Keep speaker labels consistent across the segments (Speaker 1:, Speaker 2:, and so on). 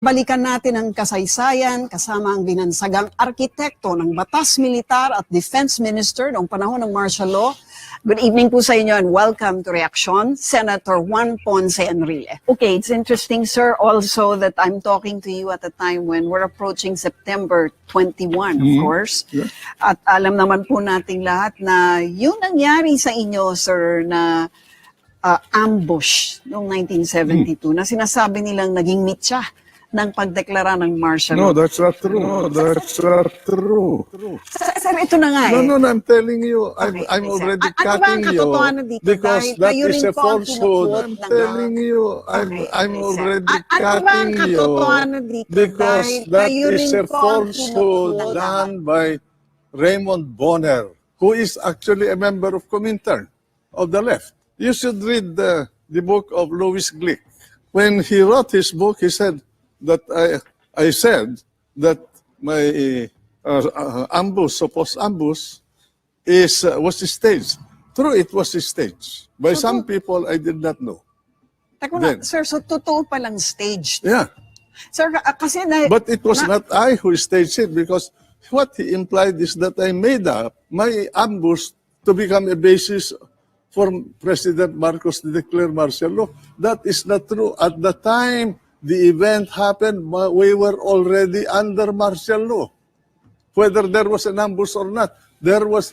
Speaker 1: Balikan natin ang kasaysayan kasama ang binansagang arkitekto ng Batas Militar at Defense Minister noong panahon ng martial law. Good evening po sa inyo and welcome to Reaction, Senator Juan Ponce Enrile. Okay, it's interesting, sir, also that I'm talking to you at a time when we're approaching September 21, of course. Yeah. At alam naman po nating lahat na yung nangyari sa inyo, sir, na ambush noong 1972 na sinasabi nilang naging mitya ng pagdeklara ng martial law.
Speaker 2: No, that's not true. No, that's not true.
Speaker 1: Sir, ito na nga eh.
Speaker 2: No, I'm telling you, I'm already cutting you because that is a falsehood. I'm telling you, I'm already cutting you because that is a falsehood done by Raymond Bonner, who is actually a member of Comintern, of the left. You should read the book of Louis Glick. When he wrote his book, he said that I said that my supposed ambush was staged. True, it was staged. By some people, I did not know.
Speaker 1: Teka na, sir, so totoo palang staged?
Speaker 2: Yeah.
Speaker 1: Sir, kasi
Speaker 2: but it was not I who staged it because what he implied is that I made up my ambush to become a basis for President Marcos to declare martial law. That is not true. At the time the event happened, we were already under martial law. Whether there was an ambush or not,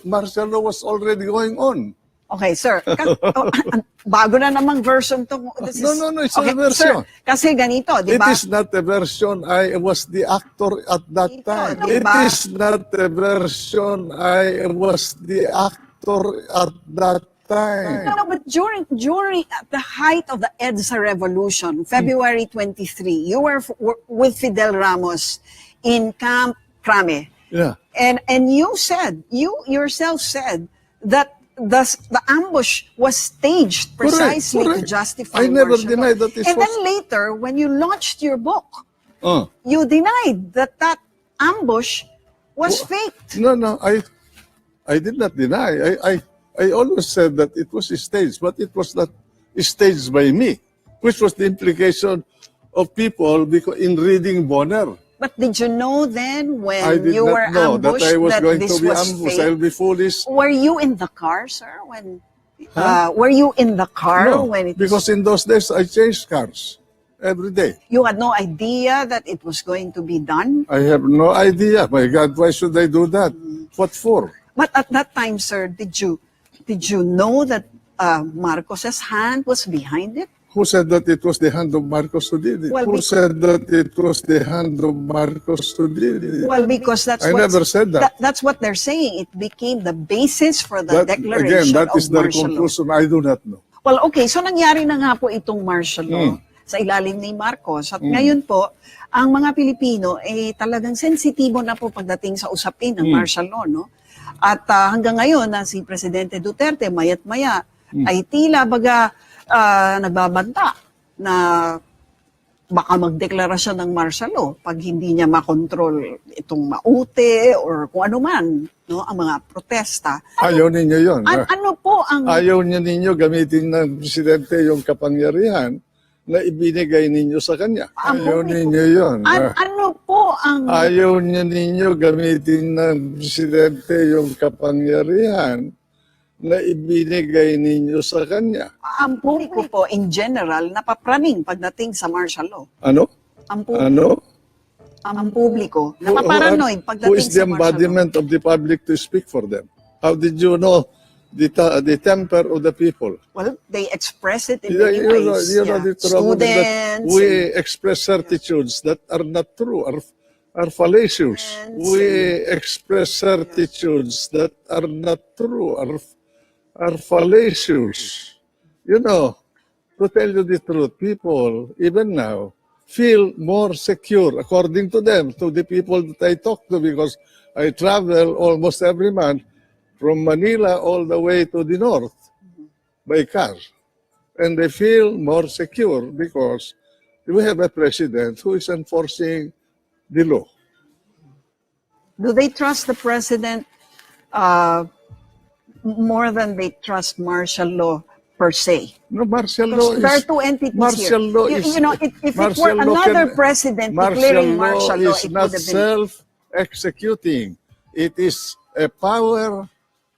Speaker 2: martial law was already going on.
Speaker 1: Okay, sir. Bago na namang version to.
Speaker 2: No, it's a version.
Speaker 1: Sir, kasi ganito, di ba?
Speaker 2: It is not a version. I was the actor at that time. It is not a version. I was the actor at that time.
Speaker 1: No, but during at the height of the EDSA revolution, February 23, you were with Fidel Ramos in Camp Crame.
Speaker 2: Yeah.
Speaker 1: And you yourself said that the ambush was staged precisely to justify
Speaker 2: I never
Speaker 1: martial
Speaker 2: denied
Speaker 1: law.
Speaker 2: that.
Speaker 1: And then later, when you launched your book, you denied that ambush was faked.
Speaker 2: No, I did not deny. I always said that it was staged, but it was not staged by me, which was the implication of people in reading Bonner.
Speaker 1: But did you know then when
Speaker 2: you were ambushed that I was going to be ambushed? I'll be foolish.
Speaker 1: Were you in the car, sir? Were you in the car when it was...
Speaker 2: Because in those days I changed cars every day.
Speaker 1: You had no idea that it was going to be done?
Speaker 2: I have no idea. My God, why should I do that? What for?
Speaker 1: But at that time, sir, did you know that Marcos's hand was behind it?
Speaker 2: Who said that it was the hand of Marcos who did it?
Speaker 1: Well,
Speaker 2: who said that it was the hand of Marcos who did it?
Speaker 1: Well, because
Speaker 2: I never said that.
Speaker 1: That's what they're saying. It became the basis for the declaration
Speaker 2: again, that
Speaker 1: of
Speaker 2: is their
Speaker 1: martial
Speaker 2: conclusion.
Speaker 1: law.
Speaker 2: I do not know.
Speaker 1: Well, okay. So nangyari na nga po itong martial law sa ilalim ni Marcos. At ngayon po, ang mga Pilipino talagang sensitibo na po pagdating sa usapin ng martial law, no? At hanggang ngayon na si Presidente Duterte mayat-maya ay tila baga nagbabanta na baka magdeklara siya ng martial law pag hindi niya makontrol itong maute or kung ano man, no, ang mga protesta.
Speaker 2: Ayaw ninyo yun.
Speaker 1: Ano po ang...
Speaker 2: Ayaw ninyo gamitin ng Presidente yung kapangyarihan na ibinigay ninyo sa kanya. Ayaw ninyo yun.
Speaker 1: Ano po ang...
Speaker 2: Ayaw ninyo gamitin ng Presidente yung kapangyarihan na ibinigay ninyo sa kanya.
Speaker 1: Ang publiko po, in general, napapraning pagdating sa martial law.
Speaker 2: Ano?
Speaker 1: Ang publiko, napaparanoid pagdating sa martial law.
Speaker 2: Who is the embodiment of the public to speak for them? How did you know the temper of the people?
Speaker 1: Well, they express it in many ways.
Speaker 2: The trouble that we express certitudes that are not true, are fallacious. We express certitudes that are not true, are fallacious. You know, to tell you the truth, people, even now, feel more secure, according to them, to the people that I talk to, because I travel almost every month from Manila all the way to the north by car. And they feel more secure because we have a president who is enforcing the law.
Speaker 1: Do they trust the president more than they trust martial law per se.
Speaker 2: No, martial law
Speaker 1: Because there are
Speaker 2: is
Speaker 1: two entities
Speaker 2: martial
Speaker 1: here.
Speaker 2: law is
Speaker 1: You know, if it were
Speaker 2: martial law
Speaker 1: another president declaring martial law,
Speaker 2: is
Speaker 1: it
Speaker 2: not
Speaker 1: would have been.
Speaker 2: self-executing. It is a power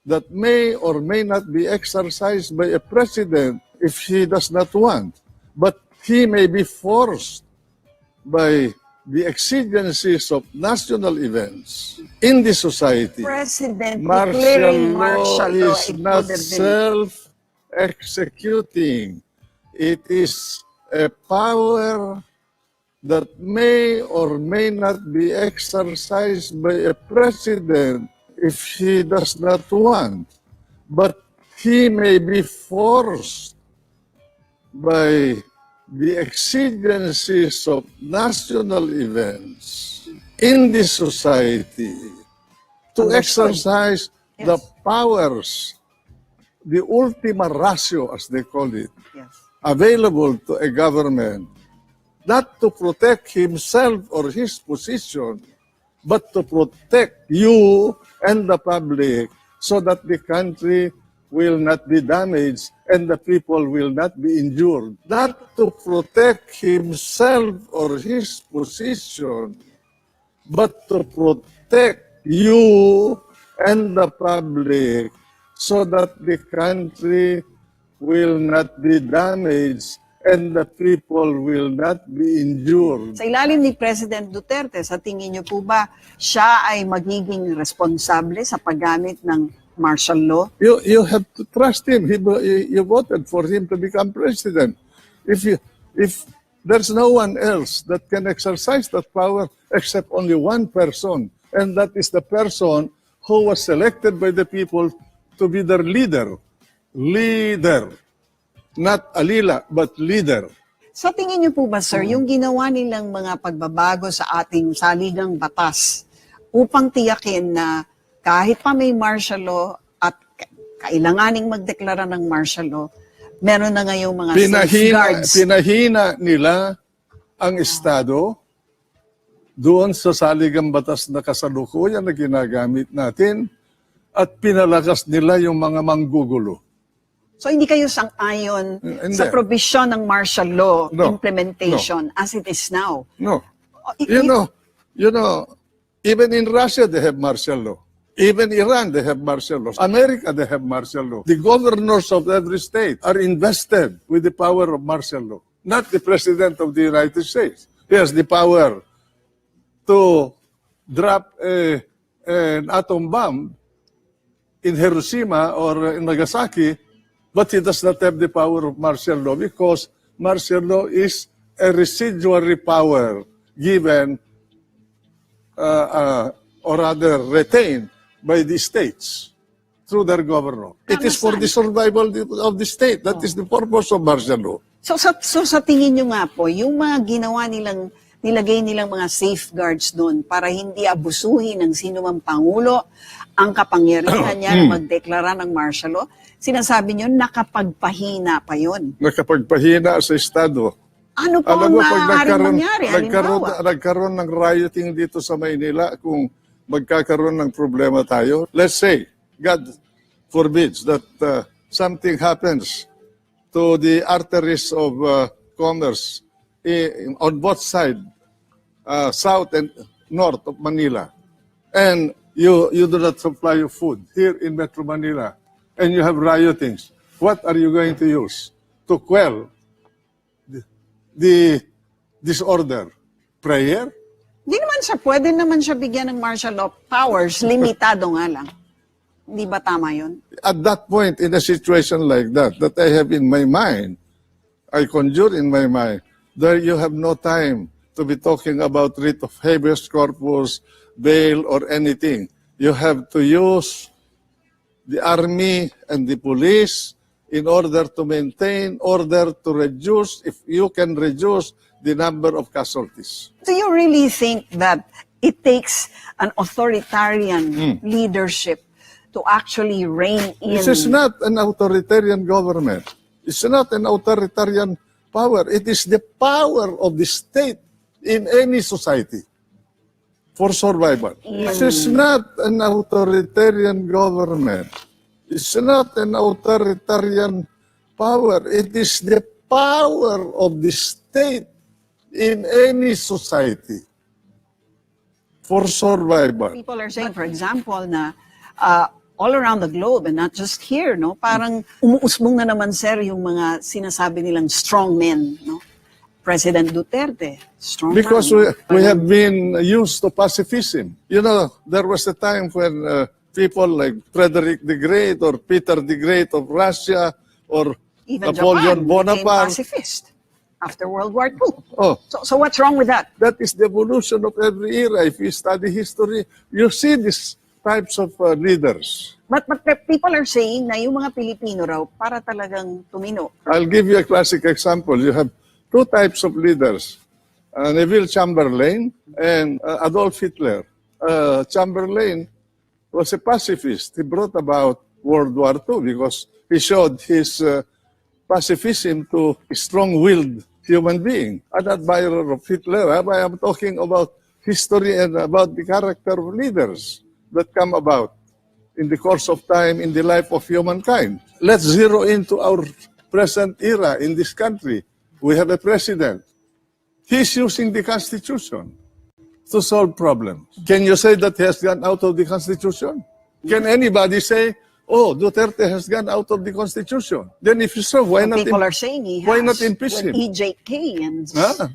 Speaker 2: that may or may not be exercised by a president if he does not want. But he may be forced by the exigencies of national events in the society.
Speaker 1: President
Speaker 2: Martial
Speaker 1: declaring
Speaker 2: law
Speaker 1: martial law,
Speaker 2: is
Speaker 1: it
Speaker 2: not
Speaker 1: would have been.
Speaker 2: self-executing. It is a power that may or may not be exercised by a president if he does not want. But he may be forced by the exigencies of national events in the society to
Speaker 1: Understood.
Speaker 2: exercise the
Speaker 1: Yes.
Speaker 2: powers, the ultima ratio, as they call it,
Speaker 1: Yes.
Speaker 2: available to a government, not to protect himself or his position, but to protect you and the public so that the country will not be damaged and the people will not be injured. Not to protect himself or his position, but to protect you and the public so that the country will not be damaged and the people will not be injured.
Speaker 1: Sa ilalim ni President Duterte, sa tingin niyo po ba siya ay magiging responsable sa paggamit ng martial law?
Speaker 2: You have to trust him. You voted for him to become president. If there's no one else that can exercise that power except only one person, and that is the person who was selected by the people to be their leader. Leader. Not alila, but leader.
Speaker 1: Sa tingin niyo po ba, sir, yung ginawa nilang mga pagbabago sa ating saligang batas upang tiyakin na kahit pa may martial law at kailanganing magdeklara ng martial law, meron na ngayong mga safeguards.
Speaker 2: Pinahina nila ang Estado doon sa saligang batas na kasalukuyan na ginagamit natin at pinalakas nila yung mga manggugulo.
Speaker 1: So hindi kayo sang-ayon
Speaker 2: Hindi.
Speaker 1: sa provision ng martial law
Speaker 2: No.
Speaker 1: implementation as it is now?
Speaker 2: No.
Speaker 1: If-
Speaker 2: You know, even in Russia they have martial law. Even Iran, they have martial law. America, they have martial law. The governors of every state are invested with the power of martial law. Not the President of the United States. He has the power to drop an atom bomb in Hiroshima or in Nagasaki, but he does not have the power of martial law because martial law is a residuary power given or rather retained by the states through their governor. It is for the survival of the state. That is the purpose of martial law.
Speaker 1: So sa tingin nyo nga po, yung mga ginawa nilagay nilang mga safeguards doon para hindi abusuhin ng sino mang pangulo ang kapangyarihan niya na magdeklara ng martial law, sinasabi nyo, nakapagpahina pa yon.
Speaker 2: Nakapagpahina sa Estado.
Speaker 1: Ano po ang maaaring mangyari?
Speaker 2: Nagkaroon ng rioting dito sa Maynila kung magkakaroon ng problema tayo. Let's say, God forbids that something happens to the arteries of commerce on both sides, south and north of Manila. And you do not supply your food here in Metro Manila. And you have riotings. What are you going to use to quell the disorder? Prayer?
Speaker 1: Hindi naman siya, pwede naman siya bigyan ng martial law powers, limitado nga lang. Hindi ba tama yun?
Speaker 2: At that point, in a situation like that I have in my mind, I conjure in my mind, there you have no time to be talking about writ of habeas corpus, bail, or anything. You have to use the army and the police in order to maintain order, to reduce, if you can reduce the number of casualties.
Speaker 1: Do you really think that it takes an authoritarian leadership to actually rein in?
Speaker 2: This is not an authoritarian government. It's not an authoritarian power. It is the power of the state in any society for survival. This is not an authoritarian government. It's not an authoritarian power. It is the power of the state in any society for survival.
Speaker 1: People are saying, for example, na all around the globe and not just here, no? Parang umuusbong na naman, sir, yung mga sinasabi nilang strong men, no? President Duterte, strong
Speaker 2: Because
Speaker 1: man, no?
Speaker 2: we have been used to pacifism. You know, there was a time when people like Frederick the Great or Peter the Great of Russia or
Speaker 1: Even
Speaker 2: Napoleon
Speaker 1: Japan became
Speaker 2: Bonaparte.
Speaker 1: pacifist after World War II.
Speaker 2: Oh,
Speaker 1: So what's wrong with that?
Speaker 2: that is the evolution of every era. If you study history, you see these types of leaders.
Speaker 1: But people are saying na yung mga Pilipino raw para talagang tumino.
Speaker 2: I'll give you a classic example. You have two types of leaders, Neville Chamberlain and Adolf Hitler. Chamberlain was a pacifist. He brought about World War II because he showed his pacifism to a strong-willed human being. An admirer of Hitler. I am talking about history and about the character of leaders that come about in the course of time in the life of humankind. Let's zero into our present era in this country. We have a president. He's using the Constitution to solve problems. Can you say that he has gone out of the Constitution? Can anybody say, oh, Duterte has gone out of the Constitution? Then if so, why not?
Speaker 1: People are saying he has.
Speaker 2: Why not impeach him?
Speaker 1: EJK and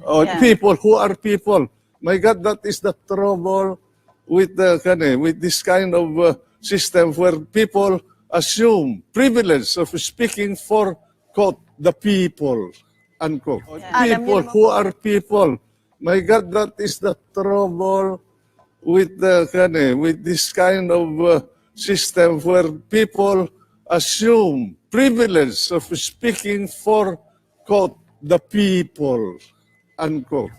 Speaker 2: Oh,
Speaker 1: yeah.
Speaker 2: people who are people. My God, that is the trouble with this kind of system where people assume privilege of speaking for, quote, the people, unquote. People who are people. My God, that is the trouble with this kind of system where people assume privilege of speaking for, quote, the people, unquote.